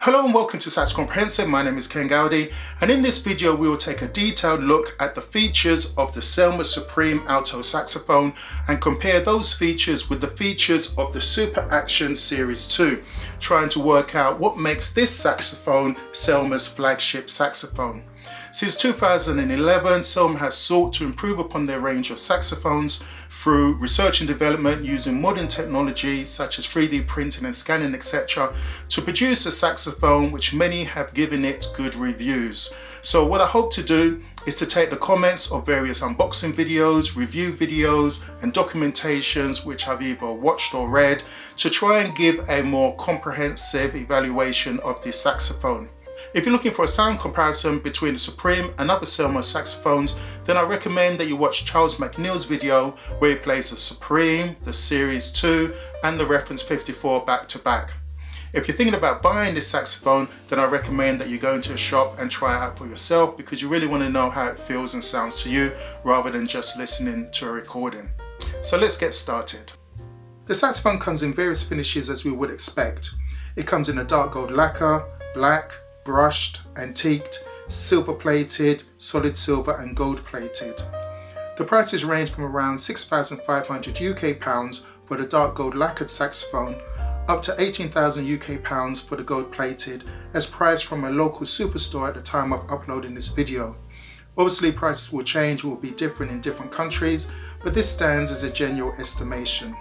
Hello and welcome to Sax Comprehensive. My name is Ken Gowdy, and in this video we will take a detailed look at the features of the Selmer Supreme alto saxophone and compare those features with the features of the Super Action Series 2, trying to work out what makes this saxophone Selmer's flagship saxophone. Since 2011, Selmer has sought to improve upon their range of saxophones through research and development using modern technology such as 3D printing and scanning, etc., to produce a saxophone which many have given it good reviews. So what I hope to do is to take the comments of various unboxing videos, review videos and documentations which I've either watched or read to try and give a more comprehensive evaluation of this saxophone. If you're looking for a sound comparison between the Supreme and other Selmer saxophones, then I recommend that you watch Charles McNeil's video where he plays the Supreme, the Series 2 and the Reference 54 back to back. If you're thinking about buying this saxophone, then I recommend that you go into a shop and try it out for yourself, because you really want to know how it feels and sounds to you rather than just listening to a recording. So let's get started. The saxophone comes in various finishes as we would expect. It comes in a dark gold lacquer, black, brushed, antiqued, silver plated, solid silver and gold plated. The prices range from around £6,500 UK pounds for the dark gold lacquered saxophone up to £18,000 UK pounds for the gold plated, as priced from a local superstore at the time of uploading this video. Obviously prices will change, will be different in different countries, but this stands as a general estimation.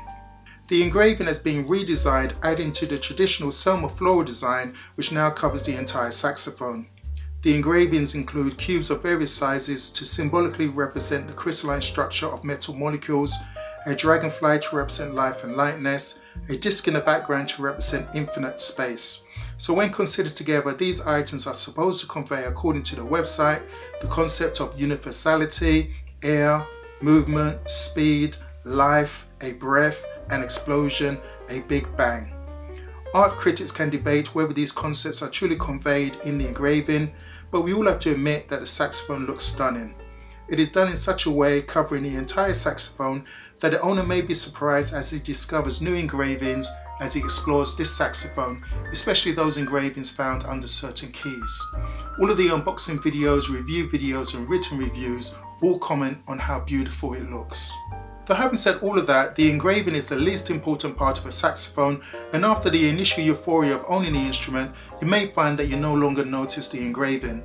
The engraving has been redesigned, adding to the traditional Selmer floral design, which now covers the entire saxophone. The engravings include cubes of various sizes to symbolically represent the crystalline structure of metal molecules, a dragonfly to represent life and lightness, a disc in the background to represent infinite space. So when considered together, these items are supposed to convey, according to the website, the concept of universality, air, movement, speed, life, a breath, an explosion, a big bang. Art critics can debate whether these concepts are truly conveyed in the engraving, but we all have to admit that the saxophone looks stunning. It is done in such a way, covering the entire saxophone, that the owner may be surprised as he discovers new engravings as he explores this saxophone, especially those engravings found under certain keys. All of the unboxing videos, review videos and written reviews all comment on how beautiful it looks. Though having said all of that, the engraving is the least important part of a saxophone, and after the initial euphoria of owning the instrument, you may find that you no longer notice the engraving.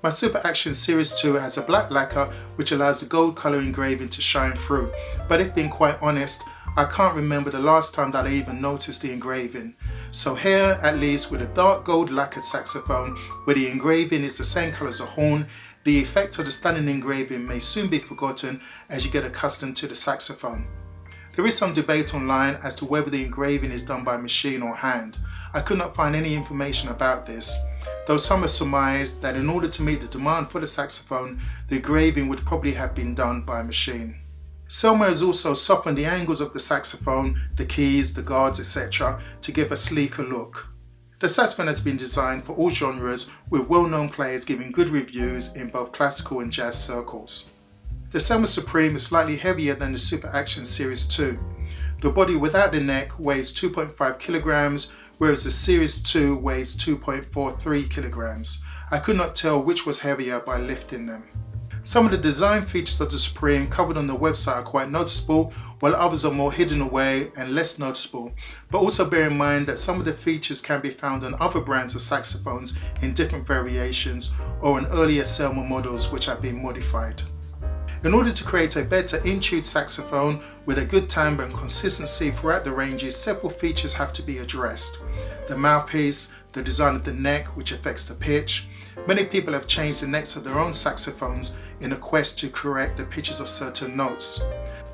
My Super Action Series 2 has a black lacquer which allows the gold colour engraving to shine through, but if being quite honest, I can't remember the last time that I even noticed the engraving. So here, at least with a dark gold lacquered saxophone where the engraving is the same colour as a horn, the effect of the stunning engraving may soon be forgotten as you get accustomed to the saxophone. There is some debate online as to whether the engraving is done by machine or hand. I could not find any information about this, though some have surmised that in order to meet the demand for the saxophone, the engraving would probably have been done by machine. Selmer has also softened the angles of the saxophone, the keys, the guards, etc. to give a sleeker look. The saxophone has been designed for all genres, with well-known players giving good reviews in both classical and jazz circles. The Selmer Supreme is slightly heavier than the Super Action Series 2. The body without the neck weighs 2.5 kilograms, whereas the Series 2 weighs 2.43 kilograms. I could not tell which was heavier by lifting them. Some of the design features of the Supreme covered on the website are quite noticeable, while others are more hidden away and less noticeable. But also bear in mind that some of the features can be found on other brands of saxophones in different variations, or on earlier Selmer models which have been modified. In order to create a better in-tune saxophone with a good timbre and consistency throughout the ranges, several features have to be addressed. The mouthpiece, the design of the neck which affects the pitch. Many people have changed the necks of their own saxophones in a quest to correct the pitches of certain notes.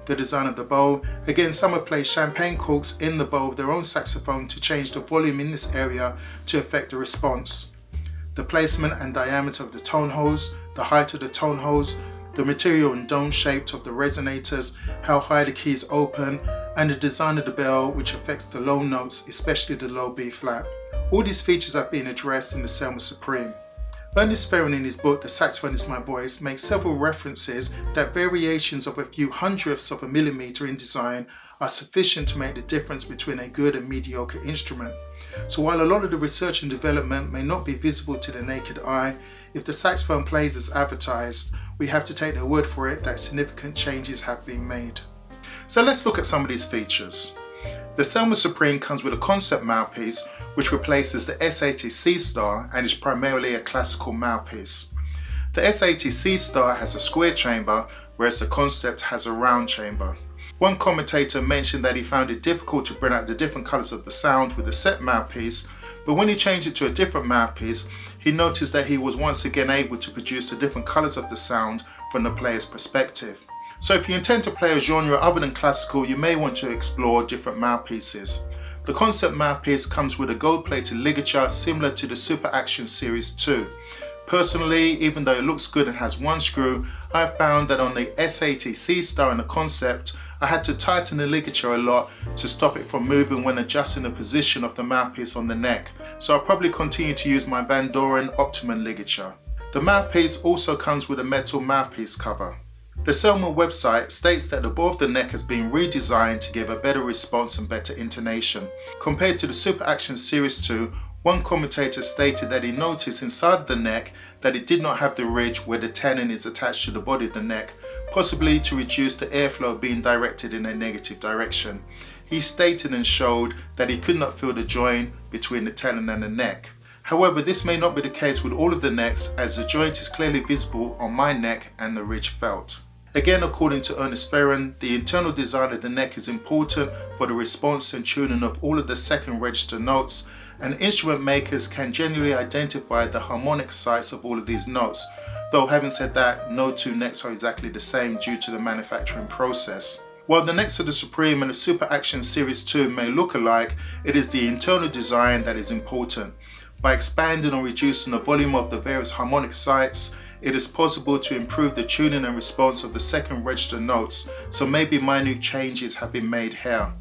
The design of the bow, again some have placed champagne corks in the bow of their own saxophone to change the volume in this area to affect the response. The placement and diameter of the tone holes, the height of the tone holes, the material and dome shape of the resonators, how high the keys open, and the design of the bell which affects the low notes, especially the low B flat. All these features have been addressed in the Selmer Supreme. Ernest Ferrin, in his book The Saxophone is My Voice, makes several references that variations of a few hundredths of a millimeter in design are sufficient to make the difference between a good and mediocre instrument. So while a lot of the research and development may not be visible to the naked eye, if the saxophone plays as advertised, we have to take their word for it that significant changes have been made. So let's look at some of these features. The Selma Supreme comes with a concept mouthpiece which replaces the S80 C-Star and is primarily a classical mouthpiece. The S80 C-Star has a square chamber, whereas the concept has a round chamber. One commentator mentioned that he found it difficult to bring out the different colours of the sound with the set mouthpiece, but when he changed it to a different mouthpiece, he noticed that he was once again able to produce the different colours of the sound from the player's perspective. So if you intend to play a genre other than classical, you may want to explore different mouthpieces. The concept mouthpiece comes with a gold-plated ligature similar to the Super Action Series 2. Personally, even though it looks good and has one screw, I've found that on the S80 C-Star and the concept, I had to tighten the ligature a lot to stop it from moving when adjusting the position of the mouthpiece on the neck, so I'll probably continue to use my Van Doren Optimum ligature. The mouthpiece also comes with a metal mouthpiece cover. The Selma website states that the bore of the neck has been redesigned to give a better response and better intonation. Compared to the Super Action Series 2, one commentator stated that he noticed inside the neck that it did not have the ridge where the tenon is attached to the body of the neck, possibly to reduce the airflow being directed in a negative direction. He stated and showed that he could not feel the joint between the tenon and the neck. However, this may not be the case with all of the necks, as the joint is clearly visible on my neck and the ridge felt. Again, according to Ernest Ferren, the internal design of the neck is important for the response and tuning of all of the second register notes, and instrument makers can generally identify the harmonic sites of all of these notes, though having said that, no two necks are exactly the same due to the manufacturing process. While the necks of the Supreme and the Super Action Series 2 may look alike, it is the internal design that is important. By expanding or reducing the volume of the various harmonic sites, it is possible to improve the tuning and response of the second register notes, so maybe minute changes have been made here.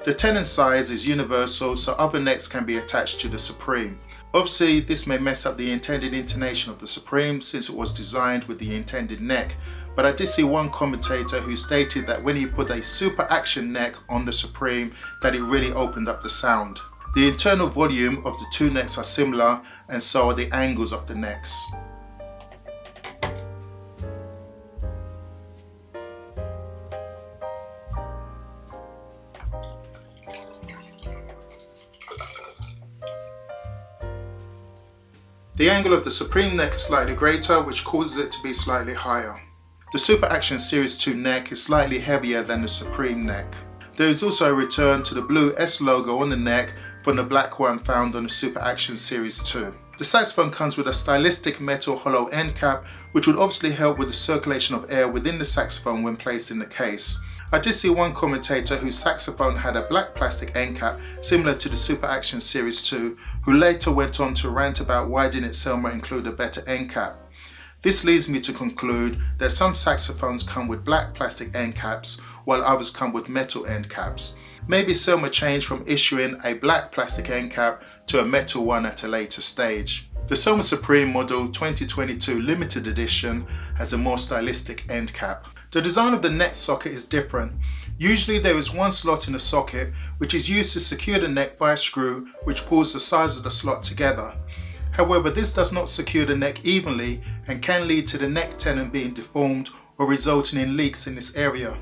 The tenon size is universal, so other necks can be attached to the Supreme. Obviously, this may mess up the intended intonation of the Supreme since it was designed with the intended neck, but I did see one commentator who stated that when he put a Super Action neck on the Supreme, that it really opened up the sound. The internal volume of the two necks are similar, and so are the angles of the necks. The angle of the Supreme neck is slightly greater, which causes it to be slightly higher. The Super Action Series 2 neck is slightly heavier than the Supreme neck. There is also a return to the blue S logo on the neck from the black one found on the Super Action Series 2. The saxophone comes with a stylistic metal hollow end cap, which would obviously help with the circulation of air within the saxophone when placed in the case. I did see one commentator whose saxophone had a black plastic end cap similar to the Super Action Series 2, who later went on to rant about why didn't Selma include a better end cap. This leads me to conclude that some saxophones come with black plastic end caps while others come with metal end caps. Maybe Selma changed from issuing a black plastic end cap to a metal one at a later stage. The Selma Supreme Model 2022 Limited Edition has a more stylistic end cap. The design of the neck socket is different. Usually there is one slot in the socket which is used to secure the neck by a screw which pulls the sides of the slot together. However, this does not secure the neck evenly and can lead to the neck tenon being deformed or resulting in leaks in this area.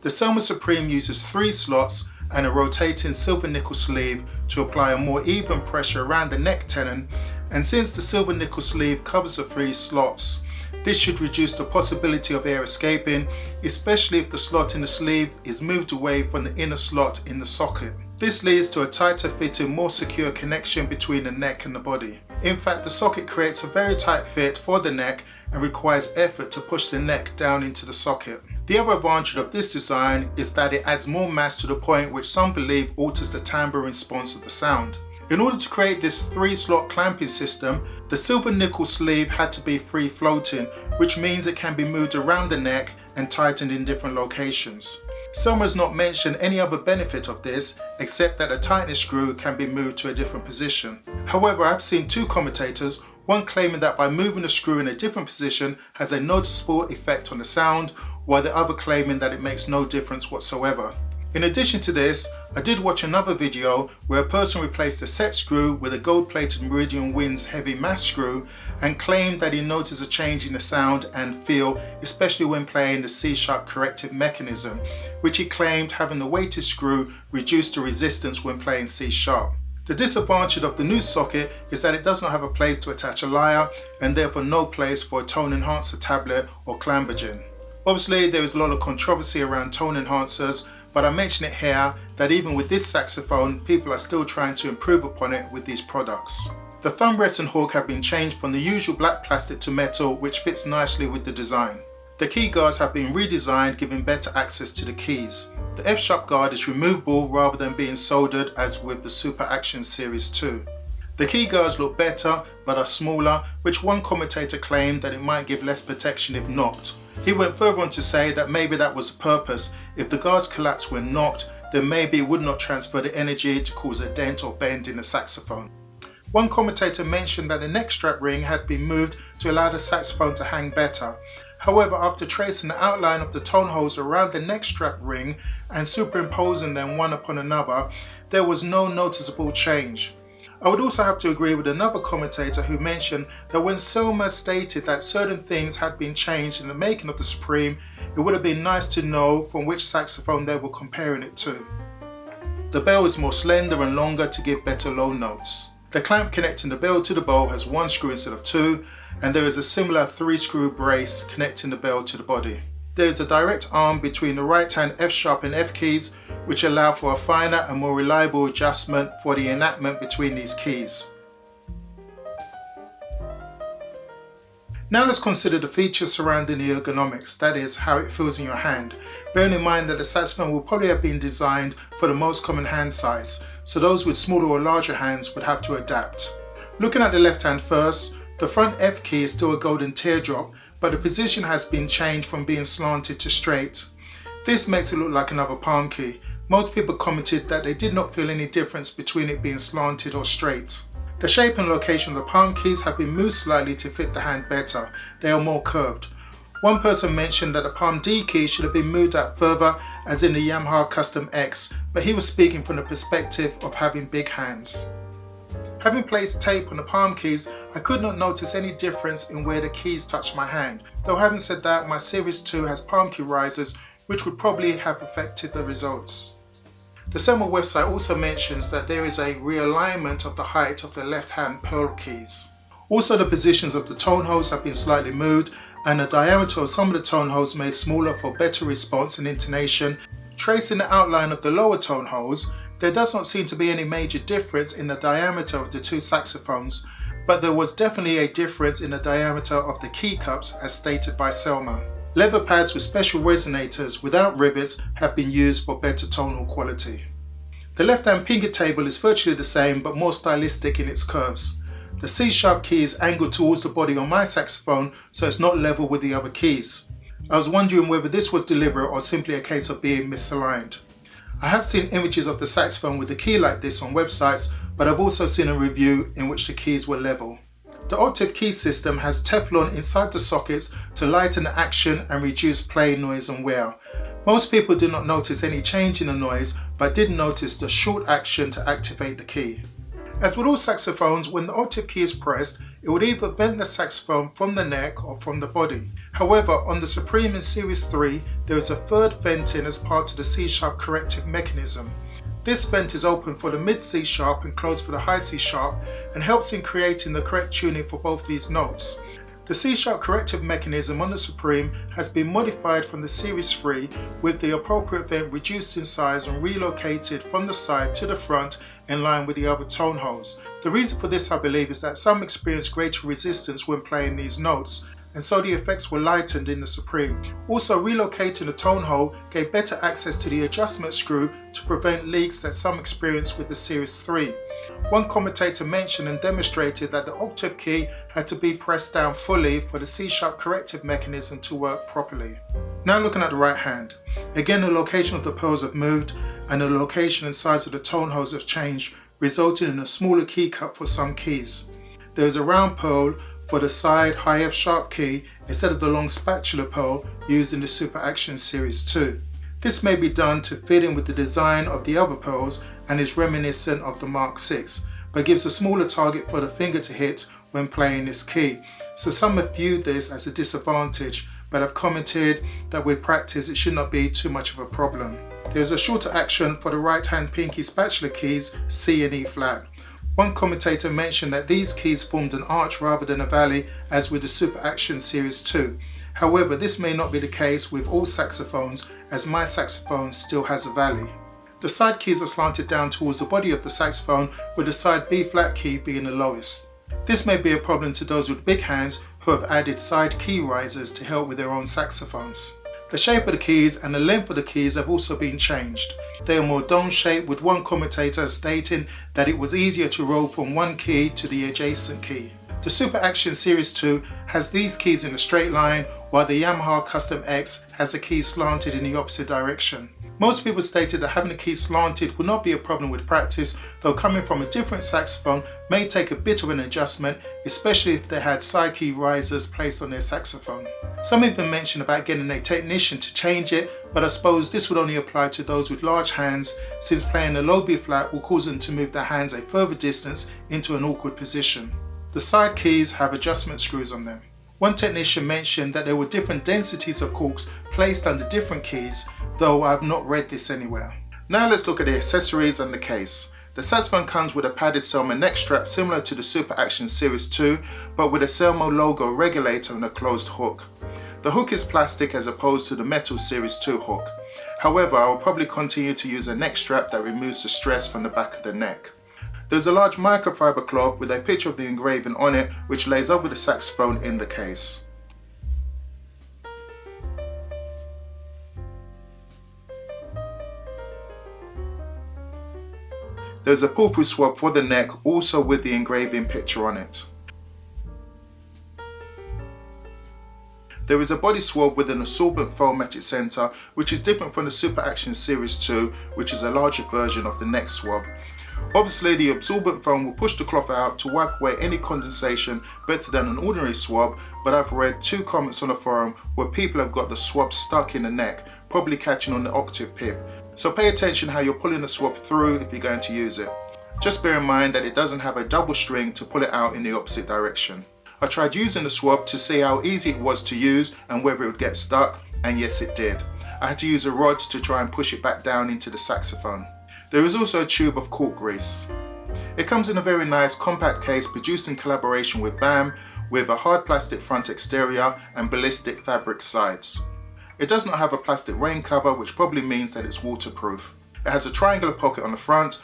The Selma Supreme uses 3 slots and a rotating silver nickel sleeve to apply a more even pressure around the neck tenon, and since the silver nickel sleeve covers the 3 slots, this should reduce the possibility of air escaping, especially if the slot in the sleeve is moved away from the inner slot in the socket. This leads to a tighter fitting, more secure connection between the neck and the body. In fact, the socket creates a very tight fit for the neck and requires effort to push the neck down into the socket. The other advantage of this design is that it adds more mass to the point which some believe alters the timbre response of the sound. In order to create this 3-slot clamping system, the silver nickel sleeve had to be free floating, which means it can be moved around the neck and tightened in different locations. Selma has not mentioned any other benefit of this except that the tightness screw can be moved to a different position. However, I've seen 2 commentators, one claiming that by moving the screw in a different position has a noticeable effect on the sound, while the other claiming that it makes no difference whatsoever. In addition to this, I did watch another video where a person replaced a set screw with a gold-plated Meridian Winds heavy mass screw and claimed that he noticed a change in the sound and feel, especially when playing the C-sharp corrective mechanism, which he claimed having the weighted screw reduced the resistance when playing C-sharp. The disadvantage of the new socket is that it does not have a place to attach a lyre and therefore no place for a tone enhancer tablet or clambergen. Obviously there is a lot of controversy around tone enhancers, but I mention it here that even with this saxophone, people are still trying to improve upon it with these products. The thumb rest and hook have been changed from the usual black plastic to metal, which fits nicely with the design. The key guards have been redesigned, giving better access to the keys. The F-sharp guard is removable rather than being soldered as with the Super Action Series 2. The key guards look better but are smaller, which one commentator claimed that it might give less protection if knocked. He went further on to say that maybe that was the purpose. If the guards collapsed when knocked, then maybe it would not transfer the energy to cause a dent or bend in the saxophone. One commentator mentioned that the neck strap ring had been moved to allow the saxophone to hang better. However, after tracing the outline of the tone holes around the neck strap ring and superimposing them one upon another, there was no noticeable change. I would also have to agree with another commentator who mentioned that when Selmer stated that certain things had been changed in the making of the Supreme, it would have been nice to know from which saxophone they were comparing it to. The bell is more slender and longer to give better low notes. The clamp connecting the bell to the bow has one screw instead of two, and there is a similar 3-screw brace connecting the bell to the body. There is a direct arm between the right hand F-sharp and F keys, which allow for a finer and more reliable adjustment for the enactment between these keys. Now let's consider the features surrounding the ergonomics, that is, how it feels in your hand. Bearing in mind that the saxophone will probably have been designed for the most common hand size, so those with smaller or larger hands would have to adapt. Looking at the left hand first, the front F key is still a golden teardrop, but the position has been changed from being slanted to straight. This makes it look like another palm key. Most people commented that they did not feel any difference between it being slanted or straight. The shape and location of the palm keys have been moved slightly to fit the hand better. They are more curved. One person mentioned that the palm D key should have been moved out further, as in the Yamaha Custom X, but he was speaking from the perspective of having big hands. Having placed tape on the palm keys, I could not notice any difference in where the keys touch my hand, though having said that, my Series 2 has palm key risers, which would probably have affected the results. The Selmer website also mentions that there is a realignment of the height of the left hand pearl keys. Also, the positions of the tone holes have been slightly moved, and the diameter of some of the tone holes made smaller for better response and intonation. Tracing the outline of the lower tone holes, there does not seem to be any major difference in the diameter of the two saxophones, but there was definitely a difference in the diameter of the key cups as stated by Selmer. Leather pads with special resonators without rivets have been used for better tonal quality. The left hand pinky table is virtually the same but more stylistic in its curves. The C-sharp key is angled towards the body on my saxophone, so it's not level with the other keys. I was wondering whether this was deliberate or simply a case of being misaligned. I have seen images of the saxophone with a key like this on websites, but I've also seen a review in which the keys were level. The octave key system has Teflon inside the sockets to lighten the action and reduce play noise and wear. Most people did not notice any change in the noise, but did notice the short action to activate the key. As with all saxophones, when the octave key is pressed, it would either vent the saxophone from the neck or from the body. However, on the Supreme in Series 3, there is a third venting as part of the C-sharp corrective mechanism. This vent is open for the mid C-sharp and closed for the high C-sharp and helps in creating the correct tuning for both these notes. The C-sharp corrective mechanism on the Supreme has been modified from the Series 3 with the appropriate vent reduced in size and relocated from the side to the front in line with the other tone holes. The reason for this, I believe, is that some experience greater resistance when playing these notes, and so the effects were lightened in the Supreme. Also, relocating the tone hole gave better access to the adjustment screw to prevent leaks that some experienced with the Series 3. One commentator mentioned and demonstrated that the octave key had to be pressed down fully for the C-sharp corrective mechanism to work properly. Now looking at the right hand. Again, the location of the pearls have moved and the location and size of the tone holes have changed, resulting in a smaller key cup for some keys. There is a round pearl for the side high F sharp key instead of the long spatula pearl used in the Super Action Series 2. This may be done to fit in with the design of the other pearls and is reminiscent of the Mark VI, but gives a smaller target for the finger to hit when playing this key. So some have viewed this as a disadvantage, but have commented that with practice it should not be too much of a problem. There is a shorter action for the right hand pinky spatula keys C and E flat. One commentator mentioned that these keys formed an arch rather than a valley as with the Super Action Series 2. However, this may not be the case with all saxophones, as my saxophone still has a valley. The side keys are slanted down towards the body of the saxophone, with the side B flat key being the lowest. This may be a problem to those with big hands who have added side key risers to help with their own saxophones. The shape of the keys and the length of the keys have also been changed. They are more dome shaped, with one commentator stating that it was easier to roll from one key to the adjacent key. The Super Action Series 2 has these keys in a straight line, while the Yamaha Custom X has the keys slanted in the opposite direction. Most people stated that having the keys slanted would not be a problem with practice, though coming from a different saxophone may take a bit of an adjustment, especially if they had side key risers placed on their saxophone. Some even mentioned about getting a technician to change it, but I suppose this would only apply to those with large hands, since playing a low B flat will cause them to move their hands a further distance into an awkward position. The side keys have adjustment screws on them. One technician mentioned that there were different densities of corks placed under different keys, though I have not read this anywhere. Now let's look at the accessories and the case. The saxophone comes with a padded Selmer neck strap similar to the Super Action Series 2, but with a Selmer logo regulator and a closed hook. The hook is plastic as opposed to the metal Series 2 hook. However, I will probably continue to use a neck strap that removes the stress from the back of the neck. There's a large microfiber cloth with a picture of the engraving on it, which lays over the saxophone in the case. There's a pull-through swab for the neck, also with the engraving picture on it. There is a body swab with an absorbent foam at its center, which is different from the Super Action Series 2, which is a larger version of the neck swab. Obviously, the absorbent foam will push the cloth out to wipe away any condensation better than an ordinary swab, but I've read 2 comments on the forum where people have got the swab stuck in the neck, probably catching on the octave pip. So pay attention how you're pulling the swab through if you're going to use it. Just bear in mind that it doesn't have a double string to pull it out in the opposite direction. I tried using the swab to see how easy it was to use and whether it would get stuck, and yes it did. I had to use a rod to try and push it back down into the saxophone. There is also a tube of cork grease. It comes in a very nice compact case produced in collaboration with BAM, with a hard plastic front exterior and ballistic fabric sides. It does not have a plastic rain cover, which probably means that it's waterproof. It has a triangular pocket on the front,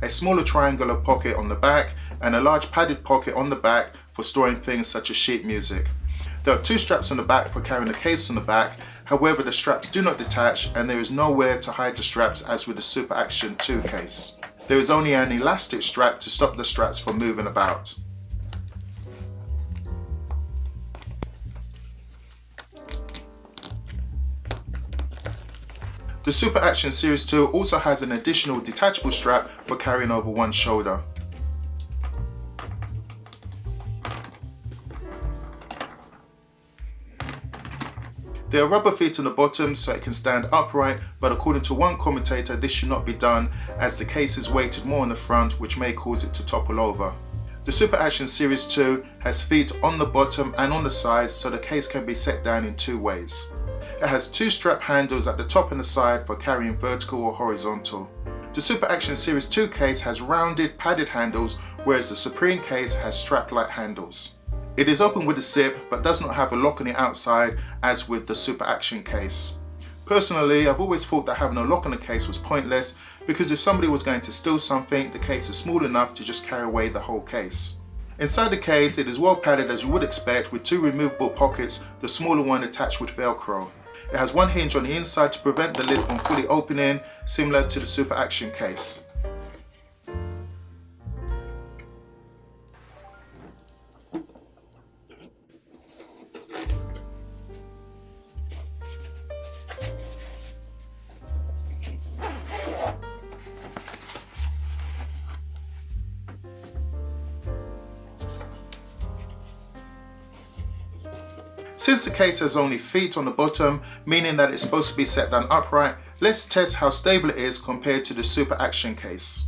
a smaller triangular pocket on the back, and a large padded pocket on the back for storing things such as sheet music. There are 2 straps on the back for carrying the case on the back, however the straps do not detach and there is nowhere to hide the straps as with the Super Action 2 case. There is only an elastic strap to stop the straps from moving about. The Super Action Series 2 also has an additional detachable strap for carrying over one shoulder. There are rubber feet on the bottom so it can stand upright, but according to one commentator this should not be done as the case is weighted more on the front, which may cause it to topple over. The Super Action Series 2 has feet on the bottom and on the sides so the case can be set down in 2 ways. It has 2 strap handles at the top and the side for carrying vertical or horizontal. The Super Action Series 2 case has rounded padded handles, whereas the Supreme case has strap-like handles. It is open with a zip but does not have a lock on the outside as with the Super Action case. Personally, I've always thought that having a lock on the case was pointless because if somebody was going to steal something, the case is small enough to just carry away the whole case. Inside the case, it is well padded as you would expect with 2 removable pockets, the smaller one attached with Velcro. It has 1 hinge on the inside to prevent the lid from fully opening, similar to the Super Action case. Since the case has only feet on the bottom, meaning that it's supposed to be set down upright, let's test how stable it is compared to the Super Action case.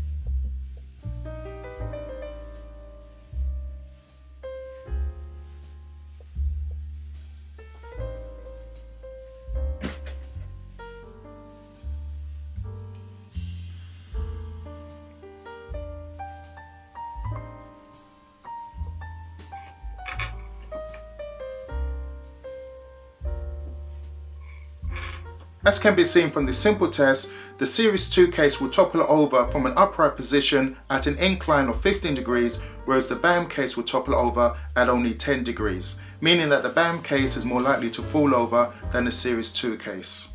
As can be seen from this simple test, the Series 2 case will topple over from an upright position at an incline of 15 degrees, whereas the BAM case will topple over at only 10 degrees, meaning that the BAM case is more likely to fall over than the Series 2 case.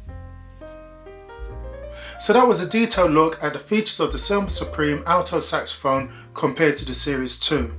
So that was a detailed look at the features of the Selmer Supreme alto saxophone compared to the Series 2.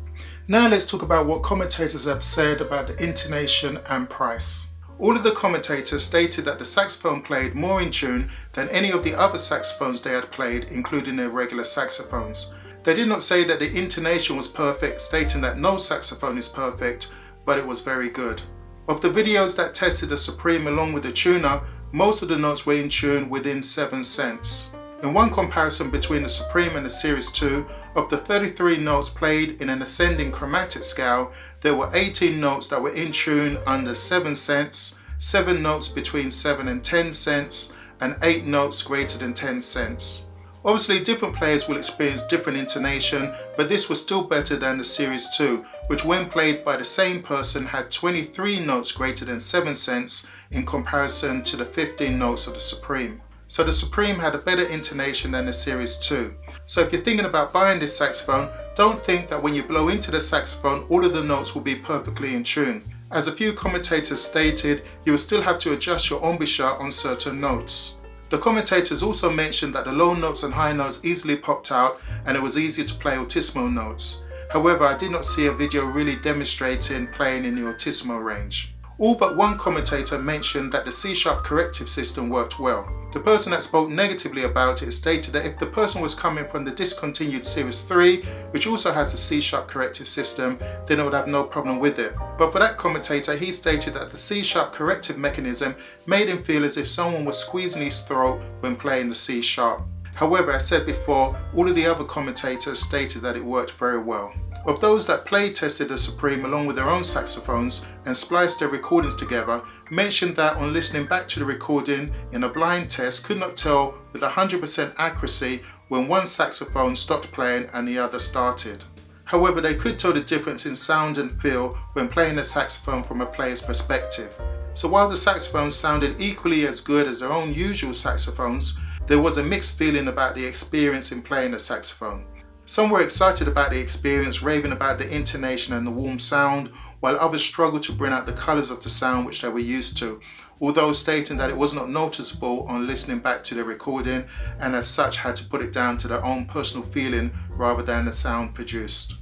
Now let's talk about what commentators have said about the intonation and price. All of the commentators stated that the saxophone played more in tune than any of the other saxophones they had played, including their regular saxophones. They did not say that the intonation was perfect, stating that no saxophone is perfect, but it was very good. Of the videos that tested the Supreme along with the tuner, most of the notes were in tune within 7 cents. In one comparison between the Supreme and the Series 2, of the 33 notes played in an ascending chromatic scale, there were 18 notes that were in tune under 7 cents, 7 notes between 7 and 10 cents, and 8 notes greater than 10 cents. Obviously, different players will experience different intonation, but this was still better than the Series 2, which when played by the same person had 23 notes greater than 7 cents in comparison to the 15 notes of the Supreme. So the Supreme had a better intonation than the Series 2. So if you're thinking about buying this saxophone, don't think that when you blow into the saxophone all of the notes will be perfectly in tune. As a few commentators stated, you will still have to adjust your embouchure on certain notes. The commentators also mentioned that the low notes and high notes easily popped out and it was easier to play altissimo notes. However, I did not see a video really demonstrating playing in the altissimo range. All but one commentator mentioned that the C-sharp corrective system worked well. The person that spoke negatively about it stated that if the person was coming from the discontinued Series 3, which also has a C-sharp corrective system, then it would have no problem with it. But for that commentator, he stated that the C-sharp corrective mechanism made him feel as if someone was squeezing his throat when playing the C-sharp. However, as said before, all of the other commentators stated that it worked very well. Of those that play tested the Supreme along with their own saxophones and spliced their recordings together, mentioned that on listening back to the recording in a blind test could not tell with 100% accuracy when one saxophone stopped playing and the other started. However, they could tell the difference in sound and feel when playing the saxophone from a player's perspective. So while the saxophones sounded equally as good as their own usual saxophones, there was a mixed feeling about the experience in playing the saxophone. Some were excited about the experience, raving about the intonation and the warm sound, while others struggled to bring out the colours of the sound which they were used to, although stating that it was not noticeable on listening back to the recording and as such had to put it down to their own personal feeling rather than the sound produced.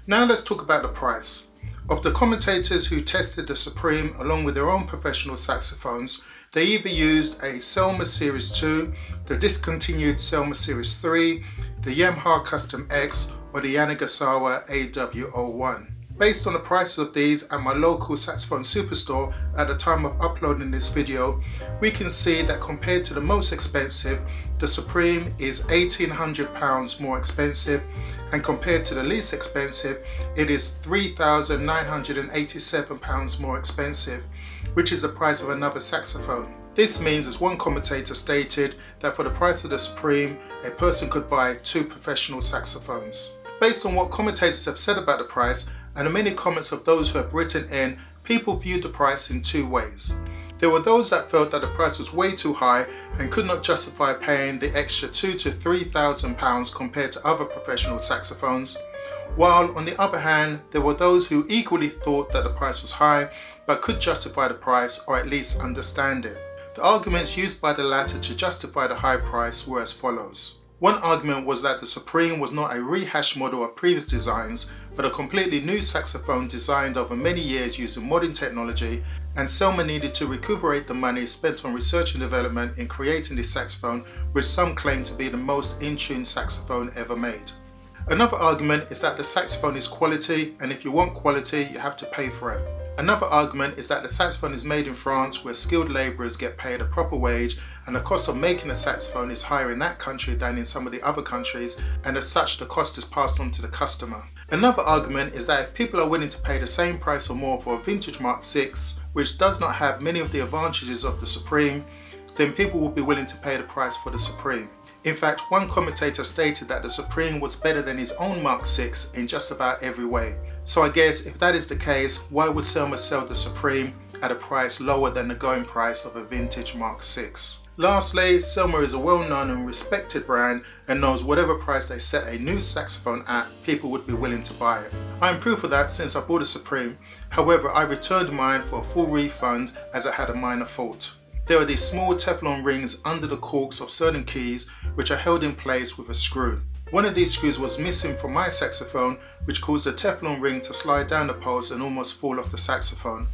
Now let's talk about the price. Of the commentators who tested the Supreme along with their own professional saxophones, they either used a Selmer Series 2, the discontinued Selmer Series 3, the Yamaha Custom X, or the Yanagisawa AW01. Based on the prices of these at my local saxophone superstore at the time of uploading this video, we can see that compared to the most expensive, the Supreme is £1,800 more expensive, and compared to the least expensive, it is £3,987 more expensive, which is the price of another saxophone. This means, as one commentator stated, that for the price of the Supreme, a person could buy 2 professional saxophones. Based on what commentators have said about the price, and the many comments of those who have written in, people viewed the price in 2 ways. There were those that felt that the price was way too high and could not justify paying the extra £2,000 to £3,000 compared to other professional saxophones, while on the other hand, there were those who equally thought that the price was high but could justify the price or at least understand it. The arguments used by the latter to justify the high price were as follows. One argument was that the Supreme was not a rehashed model of previous designs, but a completely new saxophone designed over many years using modern technology, and Selmer needed to recuperate the money spent on research and development in creating this saxophone, which some claim to be the most in-tune saxophone ever made. Another argument is that the saxophone is quality, and if you want quality, you have to pay for it. Another argument is that the saxophone is made in France, where skilled labourers get paid a proper wage, and the cost of making a saxophone is higher in that country than in some of the other countries, and as such the cost is passed on to the customer. Another argument is that if people are willing to pay the same price or more for a vintage Mark VI, which does not have many of the advantages of the Supreme, then people will be willing to pay the price for the Supreme. In fact, one commentator stated that the Supreme was better than his own Mark VI in just about every way. So I guess if that is the case, why would Selmer sell the Supreme at a price lower than the going price of a vintage Mark VI? Lastly, Selmer is a well-known and respected brand and knows whatever price they set a new saxophone at, people would be willing to buy it. I am proof of that since I bought a Supreme. However, I returned mine for a full refund as it had a minor fault. There are these small Teflon rings under the corks of certain keys which are held in place with a screw. One of these screws was missing from my saxophone, which caused the Teflon ring to slide down the post and almost fall off the saxophone.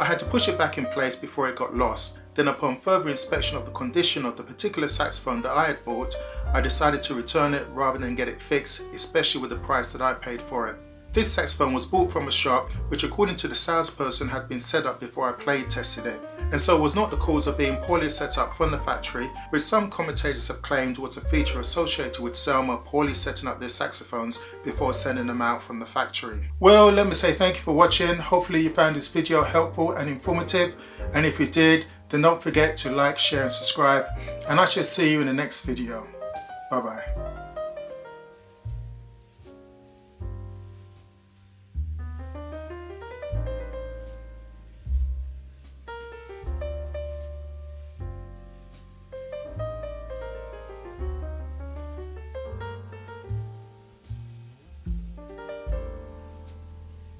I had to push it back in place before it got lost. Then upon further inspection of the condition of the particular saxophone that I had bought, I decided to return it rather than get it fixed, especially with the price that I paid for it. This saxophone was bought from a shop which, according to the salesperson, had been set up before I play tested it, and so was not the cause of being poorly set up from the factory, which some commentators have claimed was a feature associated with Selmer poorly setting up their saxophones before sending them out from the factory. Well, let me say thank you for watching. Hopefully you found this video helpful and informative, and if you did, then don't forget to like, share and subscribe, and I shall see you in the next video. Bye bye.